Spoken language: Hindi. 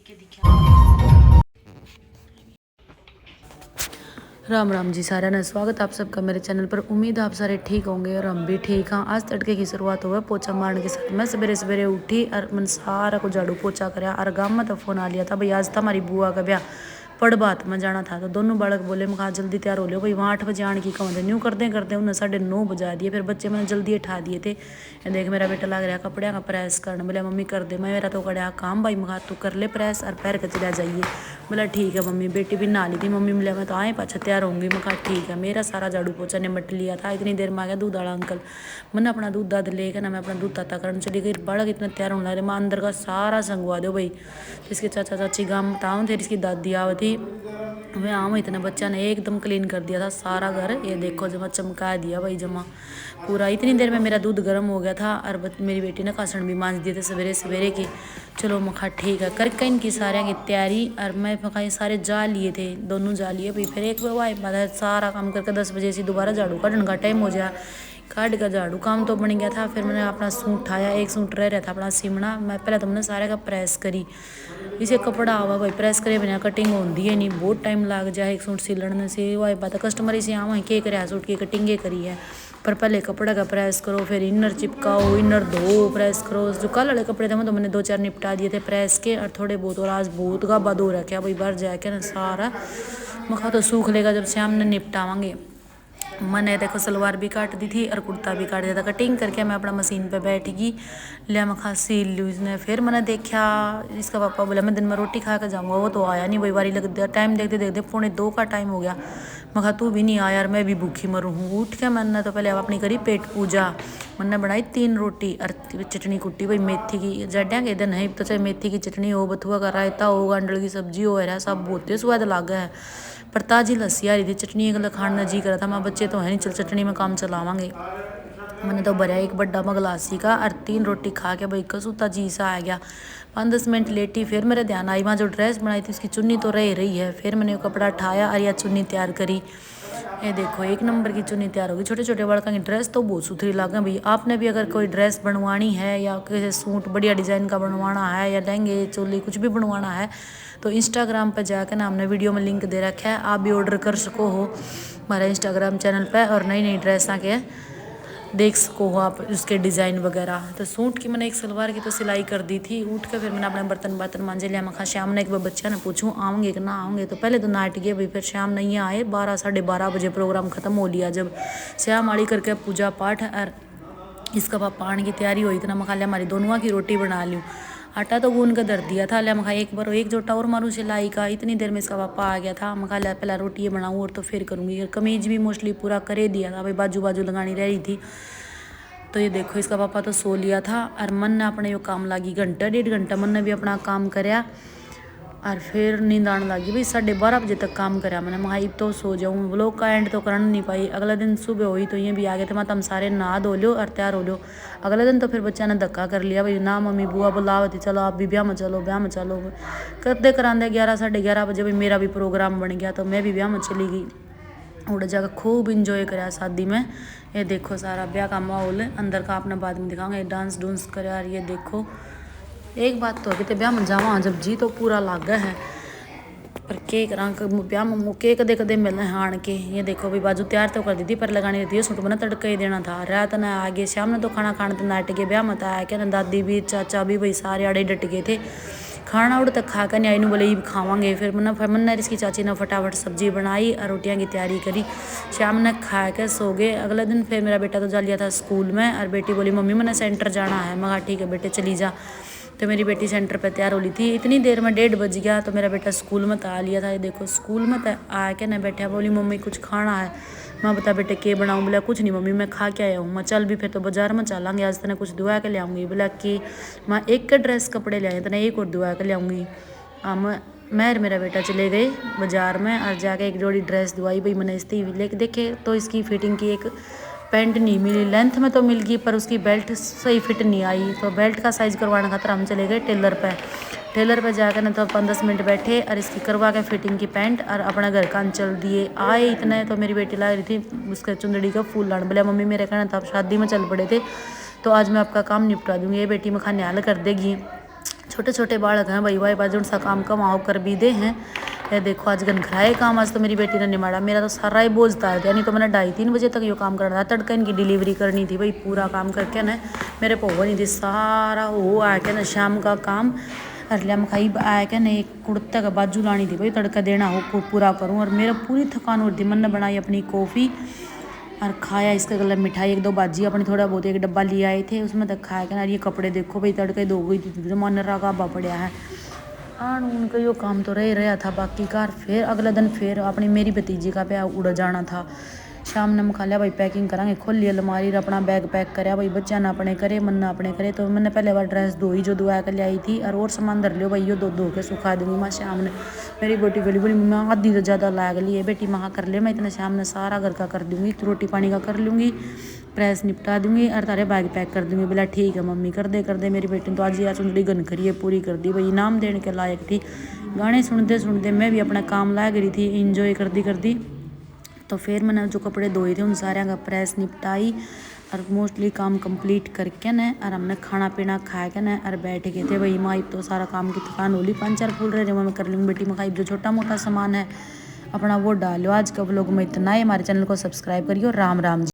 के दिखा। राम राम जी सारे ने स्वागत आप सबका मेरे चैनल पर। उम्मीद है आप सारे ठीक होंगे और हम भी ठीक हैं। आज तड़के की शुरुआत हुआ पोछा मारने के साथ। मैं सवेरे सवेरे उठी और मन सारा को झाड़ू पोछा कराया और गाँव में तो फ़ोन आ लिया था भाई आज था हमारी बुआ का ब्याह पड़ बात में जाना था। तो दोनों बालक बोले मैं कहा जल्दी तैयार हो लो भाई वहाँ 8 बजे आने की कहते न्यू करते करते उन्हें 9:30 बजा दिए। फिर बच्चे मैंने जल्दी उठा दिए थे। देख मेरा बेटा लग रहा कपड़े का प्रेस करने। बोले मम्मी कर दे। मैं मेरा तो कड़ा काम भाई मखा तू कर ले प्रेस और पैर के चला जाइए। बोला ठीक है मम्मी। बेटी भी नहा ली थी। मम्मी मिले मैं तो आए पाछा तैयार होंगी। मैं कहा ठीक है। मेरा सारा झाड़ू पोछा निमट लिया था। इतनी देर में आ गया दूध वाला अंकल। मैंने अपना दूध दाद लेकर ना मैं अपना दूध ताता करने चली गई। बड़ा इतना तैयार होने लगे मैं अंदर का सारा संगवा दो भाई। इसके चाचा चाची गाँव बताऊँ थे इसकी दादी आव थी। वह आम इतने बच्चा ने एकदम क्लीन कर दिया था सारा घर। ये देखो जमा चमका दिया भाई जमा पूरा। इतनी देर में मेरा दूध गर्म हो गया था और मेरी बेटी ने कासन भी मांझ दिए थे सवेरे सवेरे की। चलो मखा ठीक है करके इनकी सारे की तैयारी। और मैं मखा ये सारे जा लिए थे दोनों जा लिए भाई। फिर एक बार सारा काम करके 10 बजे से दोबारा झाड़ू काटने का टाइम हो गया। काट का झाड़ू काम तो बन गया था। फिर मैंने अपना सूट उठाया। एक सूट रह रहा था अपना सिमना। मैं पहले तो मैंने सारे का प्रेस करी। इसे कपड़ा आवा भाई प्रेस करे बिना कटिंग होती है नहीं बहुत टाइम लग जाए एक सूट सिलने से। वही बात है कस्टमर इसे आवा के करे सूट की कटिंग करी है। पर पहले कपड़ा का प्रेस करो फिर इनर चिपकाओ इनर धो प्रेस करो। जो कल वाले कपड़े थे मैं तो मैंने 2-4 निपटा दिए थे प्रेस के और थोड़े बहुत। और आज बहुत गाबा धो रखा भाई बाहर जाके ना सारा मखा तो सूख लेगा जब शाम ने निपटावांगे। मैंने देखो सलवार भी काट दी थी और कुर्ता भी काट दिया था। कटिंग करके मैं अपना मशीन पे बैठ गई। लिया मखा सील ली उसने। फिर मैंने देखा इसका पापा बोला मैं दिन में रोटी खा कर जाऊँगा। वो तो आया नहीं वही बारी लग दिया। टाइम देखते देखते 1:45 का टाइम हो गया। मखा तू भी नहीं आया यार मैं भी भूखी मरूँ हूँ। उठ के मैंने तो पहले अपनी करी पेट पूजा। मैंने बनाई 3 रोटी और चटनी कुटी भाई मेथी की। जड्या के दिन है तो चाहे मेथी की चटनी हो बथुआ का रायता हो गांडल की सब्जी हो रहा सब बहुत स्वाद लगा है। पर ताजी लस्सी आ रही थी चटनी एक खाना जी करा था। मैं बच्चे तो है नहीं चल चटनी में काम चलावांगे। मैंने तो भरया एक बड्डा मगलासी का और 3 रोटी खा के भाई कसूता जी सा आ गया। 5-10 मिनट लेटी फिर मेरे ध्यान आई वहाँ जो ड्रेस बनाई थी उसकी चुन्नी तो रह रही है। फिर मैंने वो कपड़ा उठाया और यह चुन्नी तैयार करी। ये देखो 1 नंबर की चुन्नी तैयार होगी। छोटे छोटे बड़का की ड्रेस तो बहुत सुथरी लगे भाई। आपने भी अगर कोई ड्रेस बनवानी है या किसी सूट बढ़िया डिज़ाइन का बनवाना है या लहंगे चोली कुछ भी बनवाना है तो इंस्टाग्राम पर जाकर ना हमने वीडियो में लिंक दे रखा है। आप भी ऑर्डर कर सको हो हमारे इंस्टाग्राम चैनल पर और नई नई ड्रेस आके देख सको हो आप उसके डिज़ाइन वगैरह। तो सूट की मैंने एक सलवार की तो सिलाई कर दी थी। उठ कर फिर मैंने अपने बर्तन मांजे लिया। मैं शाम ने एक बार बच्चा ने पूछूँ आऊँगे कि ना आऊँगे तो पहले तो नाट गए भाई। फिर शाम नहीं आए 12-12:30 बजे प्रोग्राम ख़त्म हो लिया। जब श्याम आड़ी करके पूजा पाठ और इसका पापा आने की तैयारी हुई इतना मैं खा लिया हमारी दोनों की रोटी बना लूँ। आटा तो गून का धर दिया था। लिया मैं एक बार एक जोटा और मारूँ सिलाई का। इतनी देर में इसका पापा आ गया था। मैं लिया पहला रोटी ये बनाऊँ और तो फिर करूँगी। कमीज भी मोस्टली पूरा करे दिया था भाई बाजू बाजू लगानी रह रही थी। तो ये देखो इसका पापा तो सो लिया था और मन ने अपने यो काम लगी 1-1.5 घंटा मन ने भी अपना काम कराया। और फिर नींद आने लगी भाई 12:30 बजे तक काम करा मैंने। मैं अब तो सो जाऊँ। व्लॉग का एंड तो कर नहीं पाई। अगला दिन सुबह हुई तो ये भी आ गए थे। मैं तुम सारे नहा धो लो और तैयार हो लो। अगले दिन तो फिर बच्चा ने धक्का कर लिया भाई ना मम्मी बुआ बुलावती चलो आप भी ब्याह में चलो करते करांदे 11-11:30 बजे भाई मेरा भी प्रोग्राम बन गया। तो मैं भी ब्याह में चली गई। उड़ जाकर खूब इंजॉय कराया शादी में। ये देखो सारा ब्याह का माहौल अंदर का अपना बाद में दिखाऊंगा। डांस डूंस कराया। ये देखो एक बात तो है कि ब्याह में जावा जब जी तो पूरा लागा है। पर केक रंग ब्याह में केक कदे कदे मिलना है आन के। ये देखो भाई बाजू तैयार तो कर दी थी पर लगानी रहती है सूट बना तड़का ही देना था। रात ने आगे शाम ने तो खाना खाने तो नाट गए। ब्याह में तो आया क्या दादी भी चाचा भी भाई सारे आड़े डट गए थे। खाना उड़ तक खा कर नहीं आई नू बोले ये खावांगे। फिर मैंने इसकी चाची ने फटाफट सब्जी बनाई और रोटियां की तैयारी करी। शाम ने खा के सो गए। अगले दिन फिर मेरा बेटा तो जा लिया था स्कूल में और बेटी बोली मम्मी मैंने सेंटर जाना है। मैं कहा ठीक है बेटे चली जा। तो मेरी बेटी सेंटर पे तैयार हो ली थी। इतनी देर में 1:30 बज गया तो मेरा बेटा स्कूल में तो आ लिया था। ये देखो स्कूल में तो आ के ना बैठा बोली मम्मी कुछ खाना है। मैं बता बेटे के बनाऊँ। बोला कुछ नहीं मम्मी मैं खा के आया हूँ। मैं चल भी फिर तो बाजार में चलांगे आज तने कुछ दुआ के ले आऊँगी। बोला कि मैं एक का ड्रेस कपड़े ले आए तने एक और दुआ के ले आऊँगी। मैं और मेरा बेटा चले गए बाजार में और जाके एक जोड़ी ड्रेस दुआई भाई मैंने इस्ती लेके देखे तो इसकी फिटिंग की एक पैंट नहीं मिली। लेंथ में तो मिल गई पर उसकी बेल्ट सही फिट नहीं आई। तो बेल्ट का साइज़ करवाने खातर हम चले गए टेलर पे जाकर ना तो 5-10 मिनट बैठे और इसकी करवा के फिटिंग की पैंट और अपना घर का चल दिए आए। इतने तो मेरी बेटी ला रही थी उसके चुंदड़ी का फूल लाने। बोला मम्मी मेरे कहना था आप शादी में चल पड़े थे तो आज मैं आपका काम निपटा दूँगी। ये बेटी में खाने हाल कर देगी। छोटे छोटे बालक हैं भाई भाई बाजू सा काम कमाओ कर भी दे हैं। ये देखो आज घनघराए काम आज तो मेरी बेटी ने निमाड़ा, मेरा तो सारा ही बोझ तार दिया। नहीं तो मैंने 2:30-3 बजे तक ये काम करना था। तड़का इनकी डिलीवरी करनी थी भाई, पूरा काम करके ना मेरे को हो नहीं थी सारा हो आके ना शाम का काम। अरलिया मखाई आया क्या नहीं, एक कुर्ते का बाजू लानी थी भाई, तड़का देना हो पूरा करूँ। और मेरा पूरी थकान हो रही थी। मैंने बनाई अपनी कॉफ़ी और खाया इसके गले मिठाई, 1-2 भाजी अपनी थोड़ा बहुत एक डब्बा लिए आए थे उसमें तक खाया क्या। ये कपड़े देखो भाई तड़के दो गई मन रगा पड़ा है। उनका यो काम तो रह रहा था बाकी कार। फिर अगले दिन फिर अपनी मेरी भतीजी का ब्याह उड़ जाना था। शाम ने खा लिया भाई, पैकिंग करांगे, खोल लिया अलमारी अपना बैग पैक कराया भाई। बच्चा ना अपने करे मन ना अपने करे, तो मैंने पहले बार ड्रेस धोई जो धोया कर आई थी और सामान धर लियो भाई, यो धो के सुखा दूंगी मैं शाम ने। मेरी बेटी गली बोली मैं आधी तो ज़्यादा लाग ली है बेटी, महा कर ले मैं इतना शाम ने सारा घर का कर दूंगी, रोटी पानी का कर लूँगी, प्रेस निपटा दूंगी और तारे बैग पैक कर दूंगी। बोला ठीक है मम्मी कर दे। मेरी बेटी ने तो आज यार सुंदरी गन करी है पूरी कर दी भाई, इनाम देने के लायक थी। गाने सुनते सुनते मैं भी अपना काम लाग रही थी, इंजॉय कर दी। तो फिर मैंने जो कपड़े धोए थे उन सारे का प्रेस निपटाई और मोस्टली काम कंप्लीट करके न और हमने खाना पीना खाया के न और बैठ गए थे भाई। माँ तो सारा काम की थकान होली 5-4 फूल रहे मैं कर लूँगी। बेटी मखाई जो छोटा मोटा सामान है अपना वो डालो। आज का व्लॉग में इतना ही। हमारे चैनल को सब्सक्राइब करिए। राम राम जी।